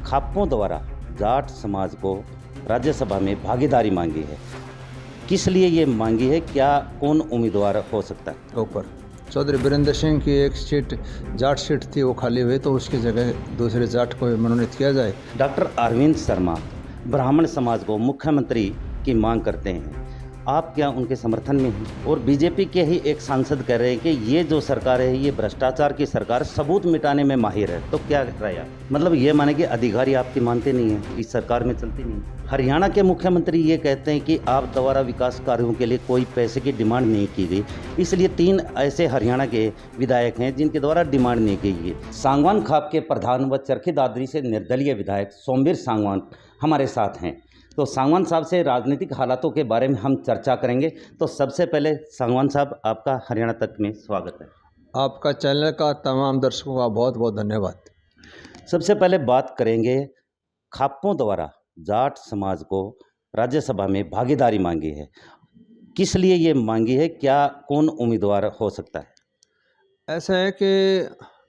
खाप्पों द्वारा जाट समाज को राज्यसभा में भागीदारी मांगी है। किस लिए ये मांगी है, क्या कौन उम्मीदवार हो सकता है? ऊपर चौधरी बीरेंद्र सिंह की एक सीट जाट सीट थी, वो खाली हुई, तो उसकी जगह दूसरे जाट को मनोनीत किया जाए। डॉक्टर अरविंद शर्मा ब्राह्मण समाज को मुख्यमंत्री की मांग करते हैं, आप क्या उनके समर्थन में हैं? और बीजेपी के ही एक सांसद कह रहे हैं कि ये जो सरकार है ये भ्रष्टाचार की सरकार, सबूत मिटाने में माहिर है। तो क्या राय आप? मतलब ये माने कि अधिकारी आपकी मानते नहीं हैं, इस सरकार में चलती नहीं। हरियाणा के मुख्यमंत्री ये कहते हैं कि आप द्वारा विकास कार्यों के लिए कोई पैसे की डिमांड नहीं की गई, इसलिए 3 ऐसे हरियाणा के विधायक हैं जिनके द्वारा डिमांड नहीं की गई। सांगवान खाप के प्रधान व चरखी दादरी से निर्दलीय विधायक सोमवीर सांगवान हमारे साथ हैं। तो सांगवान साहब से राजनीतिक हालातों के बारे में हम चर्चा करेंगे। तो सबसे पहले सांगवान साहब, आपका हरियाणा तक में स्वागत है। आपका चैनल का तमाम दर्शकों का बहुत बहुत धन्यवाद। सबसे पहले बात करेंगे, खाप्पों द्वारा जाट समाज को राज्यसभा में भागीदारी मांगी है। किस लिए ये मांगी है, क्या कौन उम्मीदवार हो सकता है? ऐसा है कि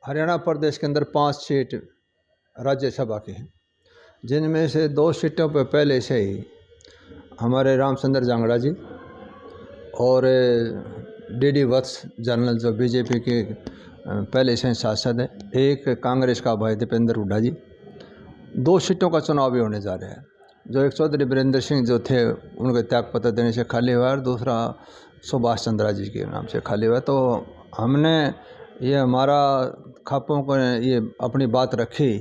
हरियाणा प्रदेश के अंदर 5 सीट राज्यसभा की हैं, जिनमें से 2 सीटों पर पहले से ही हमारे रामचंद्र जांगड़ा जी और डीडी वत्स जनरल जो बीजेपी के पहले से सांसद हैं, एक कांग्रेस का भाई दीपेंद्र हुड्डा जी, 2 सीटों का चुनाव भी होने जा रहा है। जो एक चौधरी बीरेंद्र सिंह जो थे उनके त्यागपत्र देने से खाली हुआ, और दूसरा सुभाष चंद्रा जी के नाम से खाली हुआ। तो हमने ये हमारा खापों को ये अपनी बात रखी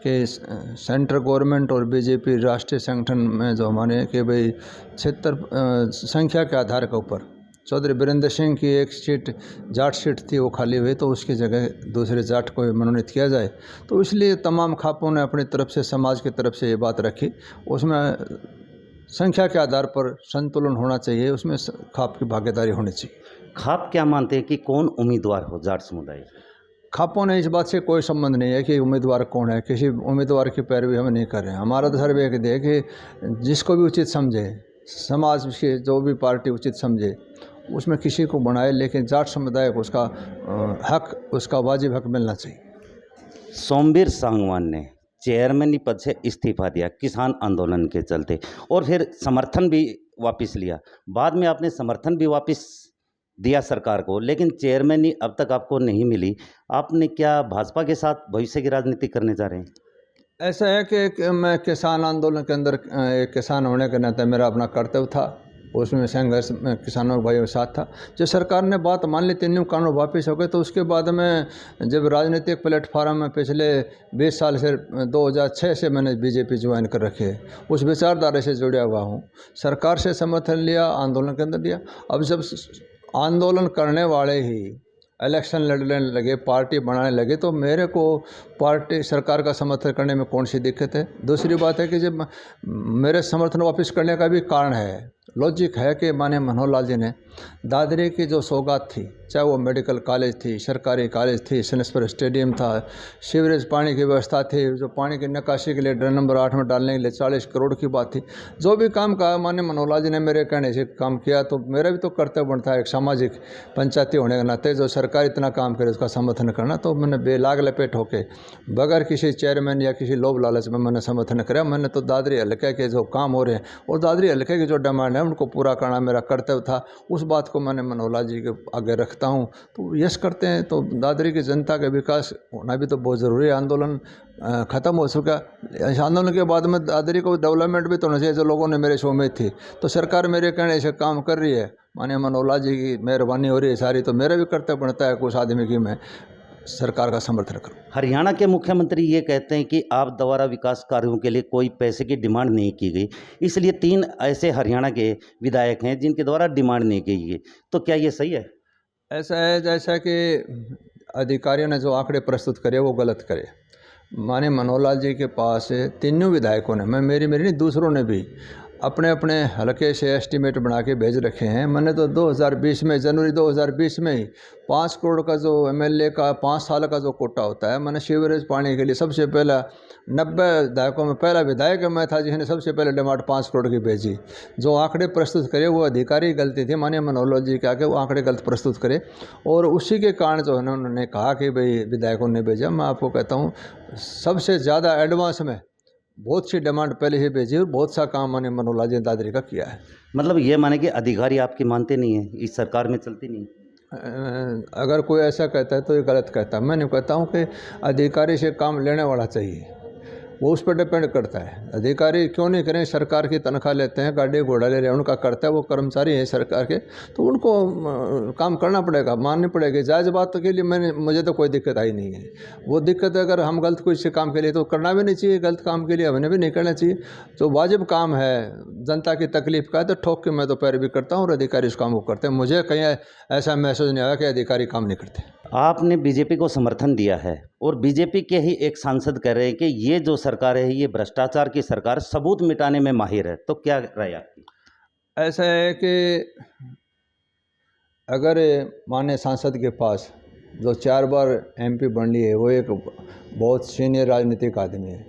कि सेंट्रल गवर्नमेंट और बीजेपी राष्ट्रीय संगठन में जो हमारे कि भाई क्षेत्र संख्या के आधार के ऊपर चौधरी बीरेंद्र सिंह की एक सीट जाट सीट थी, वो खाली हुई, तो उसकी जगह दूसरे जाट को मनोनीत किया जाए। तो इसलिए तमाम खापों ने अपनी तरफ से, समाज की तरफ से ये बात रखी। उसमें संख्या के आधार पर संतुलन होना चाहिए, उसमें खाप की भागीदारी होनी चाहिए। खाप क्या मानते हैं कि कौन उम्मीदवार हो जाट समुदाय? खापों ने इस बात से कोई संबंध नहीं है कि उम्मीदवार कौन है, किसी उम्मीदवार की पैरवी हम नहीं कर रहे हैं। हमारा तो सर्वे एक दे कि जिसको भी उचित समझे, समाज के जो भी पार्टी उचित समझे उसमें किसी को बनाए, लेकिन जाट समुदाय को उसका हक, उसका वाजिब हक मिलना चाहिए। सोमवीर सांगवान ने चेयरमैन पद से इस्तीफा दिया किसान आंदोलन के चलते, और फिर समर्थन भी वापस लिया। बाद में आपने समर्थन भी वापस दिया सरकार को, लेकिन चेयरमैनी अब तक आपको नहीं मिली। आपने क्या भाजपा के साथ भविष्य की राजनीति करने जा रहे हैं? ऐसा है कि मैं किसान आंदोलन के अंदर एक किसान होने के नाते मेरा अपना कर्तव्य था, उसमें संघर्ष में किसानों के भाइयों के साथ था। जब सरकार ने बात मान ली, 3 कानून वापस हो गए, तो उसके बाद में जब राजनीतिक प्लेटफार्म में पिछले 20 साल से 2006 से मैंने बीजेपी ज्वाइन कर रखी है, उस विचारधारा से जुड़ा हुआ हूँ। सरकार से समर्थन लिया, आंदोलन के अंदर दिया। अब जब आंदोलन करने वाले ही इलेक्शन लड़ने लगे, पार्टी बनाने लगे, तो मेरे को पार्टी सरकार का समर्थन करने में कौन सी दिक्कत है। दूसरी बात है कि जब मेरे समर्थन वापस करने का भी कारण है, लॉजिक है कि माननीय मनोहर लाल जी ने दादरी की जो सौगात थी, चाहे वो मेडिकल कॉलेज थी, सरकारी कॉलेज थी, सनेस्पर स्टेडियम था, सीवरेज पानी की व्यवस्था थी, जो पानी की निकासी के लिए ड्रेन नंबर 8 में डालने के लिए 40 करोड़ की बात थी, जो भी काम का माननीय मनोहर लाल जी ने मेरे कहने से काम किया, तो मेरा भी तो कर्तव्य बनता है एक सामाजिक पंचायती होने के नाते, जो सरकार इतना काम करे उसका समर्थन करना। तो मैंने बेलाग लपेट होकर बगैर किसी चेयरमैन या किसी लोभ लालच में मैंने समर्थन कराया। मैंने तो दादरी हल्के के जो काम हो रहे हैं और दादरी हल्के की जो डिमांड है उनको पूरा करना मेरा कर्तव्य था। उस बात को मैंने मनोहर लाल जी के आगे रखता हूँ। तो यस करते हैं तो दादरी की जनता का विकास होना भी तो बहुत ज़रूरी है। आंदोलन ख़त्म हो चुका, इस आंदोलन के बाद में दादरी को डेवलपमेंट भी तो होना चाहिए, जो लोगों ने मेरे से उम्मीद थी। तो सरकार मेरे कहने से काम कर रही है, माननीय मनोहर लाल जी की मेहरबानी हो रही है सारी, तो मेरा भी कर्तव्य बनता है कुछ आदमी की मैं सरकार का समर्थन करूं। हरियाणा के मुख्यमंत्री ये कहते हैं कि आप द्वारा विकास कार्यों के लिए कोई पैसे की डिमांड नहीं की गई, इसलिए 3 ऐसे हरियाणा के विधायक हैं जिनके द्वारा डिमांड नहीं की गई। तो क्या ये सही है? ऐसा है जैसा कि अधिकारियों ने जो आंकड़े प्रस्तुत करे वो गलत करे। माननीय मनोहर लाल जी के पास 3 विधायकों ने, मैं मेरी नहीं दूसरों ने भी अपने अपने हल्के से एस्टीमेट बना के भेज रखे हैं। मैंने तो 2020 में, जनवरी 2020 में ही 5 करोड़ का जो एमएलए का 5 साल का जो कोटा होता है, मैंने सीवरेज पानी के लिए सबसे पहला 90 दशकों में पहला विधायक मैं था जिसने सबसे पहले डिमांड 5 करोड़ की भेजी। जो आंकड़े प्रस्तुत करे वो अधिकारी गलती थी, माननीय मनोहर जी के आके वो आंकड़े गलत प्रस्तुत करे, और उसी के कारण जो है उन्होंने कहा कि भाई विधायकों ने भेजा। मैं आपको कहता हूँ सबसे ज़्यादा एडवांस में बहुत सी डिमांड पहले ही भेजी और बहुत सा काम मैंने मनोहर लाल दादरी का किया है। मतलब ये माने कि अधिकारी आपकी मानते नहीं हैं, इस सरकार में चलती नहीं। अगर कोई ऐसा कहता है तो ये गलत कहता है। मैं नहीं कहता हूँ कि अधिकारी से काम लेने वाला चाहिए, वो उस पर डिपेंड करता है। अधिकारी क्यों नहीं करें, सरकार की तनख्वाह लेते हैं, गाड़ी घोड़ा ले रहे हैं, उनका करता है, वो कर्मचारी हैं सरकार के, तो उनको काम करना पड़ेगा, माननी पड़ेगी। जायज़ बात के लिए मुझे तो कोई दिक्कत आई नहीं है। वो दिक्कत अगर हम गलत कोई से काम के लिए तो करना भी नहीं चाहिए, गलत काम के लिए हमें भी नहीं करना चाहिए। जो वाजिब काम है जनता की तकलीफ का है तो ठोक के मैं तो पैरवी करता हूँ और अधिकारी उस काम को करते हैं। मुझे कहीं ऐसा महसूस नहीं आया कि अधिकारी काम नहीं करते। आपने बीजेपी को समर्थन दिया है और बीजेपी के ही एक सांसद कह रहे हैं कि ये जो सरकार है ये भ्रष्टाचार की सरकार, सबूत मिटाने में माहिर है, तो क्या राय आपकी? ऐसा है कि अगर माननीय सांसद के पास जो 4 बार एमपी बन लिए, वो एक बहुत सीनियर राजनीतिक आदमी है,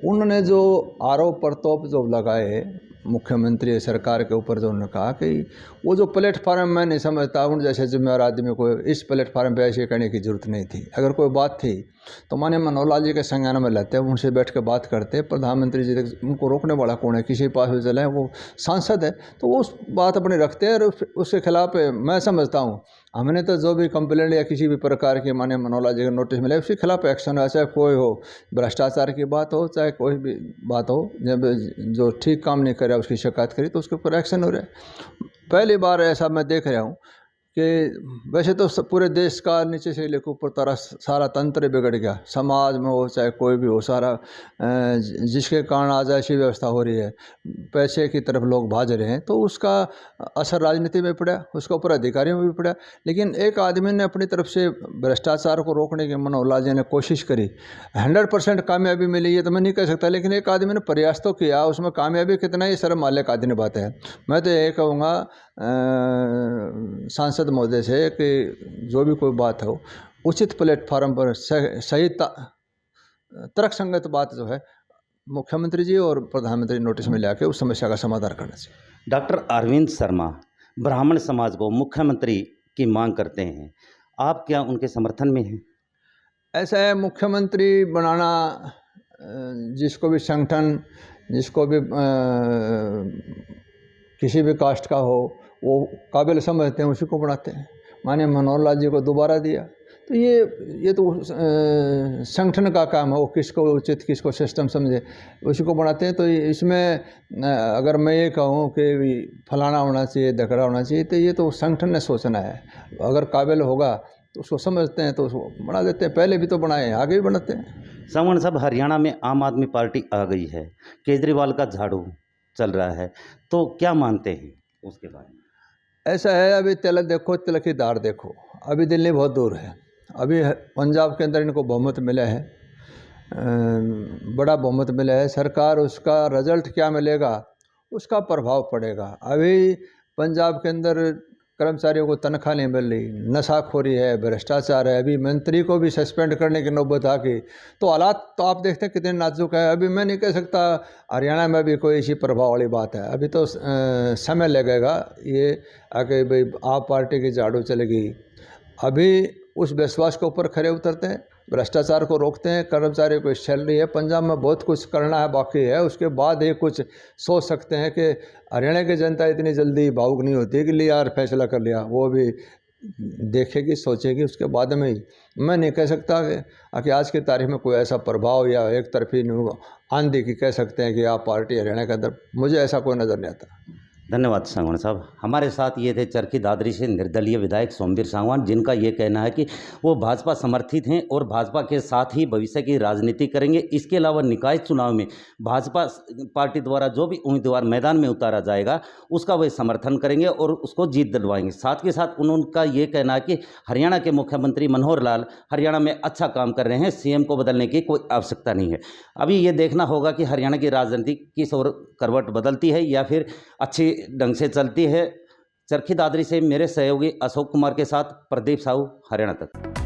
उन्होंने जो आरोप प्रत्यारोप जो लगाए मुख्यमंत्री सरकार के ऊपर, जो उन्होंने कहा कि वो जो प्लेटफार्म, मैं नहीं समझता उन जैसे जिम्मेदार आदमी को इस प्लेटफार्म पे ऐसे करने की ज़रूरत नहीं थी। अगर कोई बात थी तो माननीय मनोहर लाल जी के संज्ञान में लेते, उनसे बैठ के बात करते। प्रधानमंत्री जी उनको रोकने वाला कौन है? किसी पास भी चले, वो सांसद है तो वो उस बात अपनी रखते हैं और उसके खिलाफ मैं समझता हूँ हमने तो जो भी कंप्लेंट या किसी भी प्रकार की माननीय मनोहर लाल जी का नोटिस मिले उसके खिलाफ एक्शन हो, चाहे कोई हो, भ्रष्टाचार की बात हो चाहे कोई भी बात हो, जब जो ठीक काम नहीं करे उसकी शिकायत करी तो उसके ऊपर एक्शन हो रहा है। पहली बार ऐसा मैं देख रहा हूँ कि वैसे तो पूरे देश का नीचे से लेकर ऊपर तरह सारा तंत्र बिगड़ गया, समाज में हो चाहे कोई भी हो, सारा जिसके कारण आज ऐसी व्यवस्था हो रही है, पैसे की तरफ लोग भाज रहे हैं, तो उसका असर राजनीति में पड़ा, उसका ऊपर अधिकारियों में भी पड़ा। लेकिन एक आदमी ने अपनी तरफ से भ्रष्टाचार को रोकने की मनोहर लाल जी ने कोशिश करी, 100% कामयाबी मिली ये तो मैं नहीं कह सकता, लेकिन एक आदमी ने प्रयास तो किया, उसमें कामयाबी कितना ये शर्म मालिक आदमी बात है। मैं तो ये कहूँगा सांसद महोदय से कि जो भी कोई बात हो उचित प्लेटफार्म पर सही तर्कसंगत बात जो है मुख्यमंत्री जी और प्रधानमंत्री नोटिस में लाके उस समस्या का समाधान करना चाहिए। डॉक्टर अरविंद शर्मा ब्राह्मण समाज को मुख्यमंत्री की मांग करते हैं, आप क्या उनके समर्थन में हैं? ऐसा है, मुख्यमंत्री बनाना जिसको भी संगठन, जिसको भी किसी भी कास्ट का हो वो काबिल समझते हैं उसी को बनाते हैं। माननीय मनोहर लाल जी को दोबारा दिया तो ये तो संगठन का काम है, वो किसको उचित किसको सिस्टम समझे उसी को बनाते हैं। तो इसमें अगर मैं ये कहूँ कि फलाना होना चाहिए धकड़ा होना चाहिए तो ये तो संगठन ने सोचना है। अगर काबिल होगा तो उसको समझते हैं तो उसको बना देते हैं, पहले भी तो बनाए हैं आगे भी बनाते हैं। सावन साहब, हरियाणा में आम आदमी पार्टी आ गई है, केजरीवाल का झाड़ू चल रहा है, तो क्या मानते हैं उसके बारे में? ऐसा है, अभी तिलक देखो तिलक की धार देखो, अभी दिल्ली बहुत दूर है, अभी पंजाब के अंदर इनको बहुमत मिला है, बड़ा बहुमत मिला है। सरकार उसका रिजल्ट क्या मिलेगा उसका प्रभाव पड़ेगा। अभी पंजाब के अंदर कर्मचारियों को तनख्वाह नहीं मिल रही, नशाखोरी है, भ्रष्टाचार है, अभी मंत्री को भी सस्पेंड करने की नौबत आ गई, तो हालात तो आप देखते हैं कितने नाजुक है। अभी मैं नहीं कह सकता हरियाणा में भी कोई इसी प्रभाव वाली बात है, अभी तो समय लगेगा ये आके भाई आप पार्टी की झाड़ू चलेगी। अभी उस विश्वास के ऊपर खरे उतरते हैं, भ्रष्टाचार को रोकते हैं, कर्मचारियों को सैलरी है। पंजाब में बहुत कुछ करना है बाकी है, उसके बाद ही कुछ सोच सकते हैं कि हरियाणा की जनता इतनी जल्दी भावुक नहीं होती कि लिया यार फैसला कर लिया, वो भी देखेगी सोचेगी उसके बाद में ही। मैं नहीं कह सकता कि आज की तारीख में कोई ऐसा प्रभाव या एक तरफी आंधी की कह सकते हैं कि आप पार्टी हरियाणा के अंदर, मुझे ऐसा कोई नज़र नहीं आता। धन्यवाद सांगवान साहब। हमारे साथ ये थे चरखी दादरी से निर्दलीय विधायक सोमवीर सांगवान, जिनका ये कहना है कि वो भाजपा समर्थित हैं और भाजपा के साथ ही भविष्य की राजनीति करेंगे। इसके अलावा निकाय चुनाव में भाजपा पार्टी द्वारा जो भी उम्मीदवार मैदान में उतारा जाएगा उसका वे समर्थन करेंगे और उसको जीत दिलवाएंगे। साथ के साथ उनका ये कहना है कि हरियाणा के मुख्यमंत्री मनोहर लाल हरियाणा में अच्छा काम कर रहे हैं, सीएम को बदलने की कोई आवश्यकता नहीं है। अभी ये देखना होगा कि हरियाणा की राजनीति किस ओर करवट बदलती है या फिर अच्छी ढंग से चलती है। चरखी दादरी से मेरे सहयोगी अशोक कुमार के साथ प्रदीप साहू, हरियाणा तक।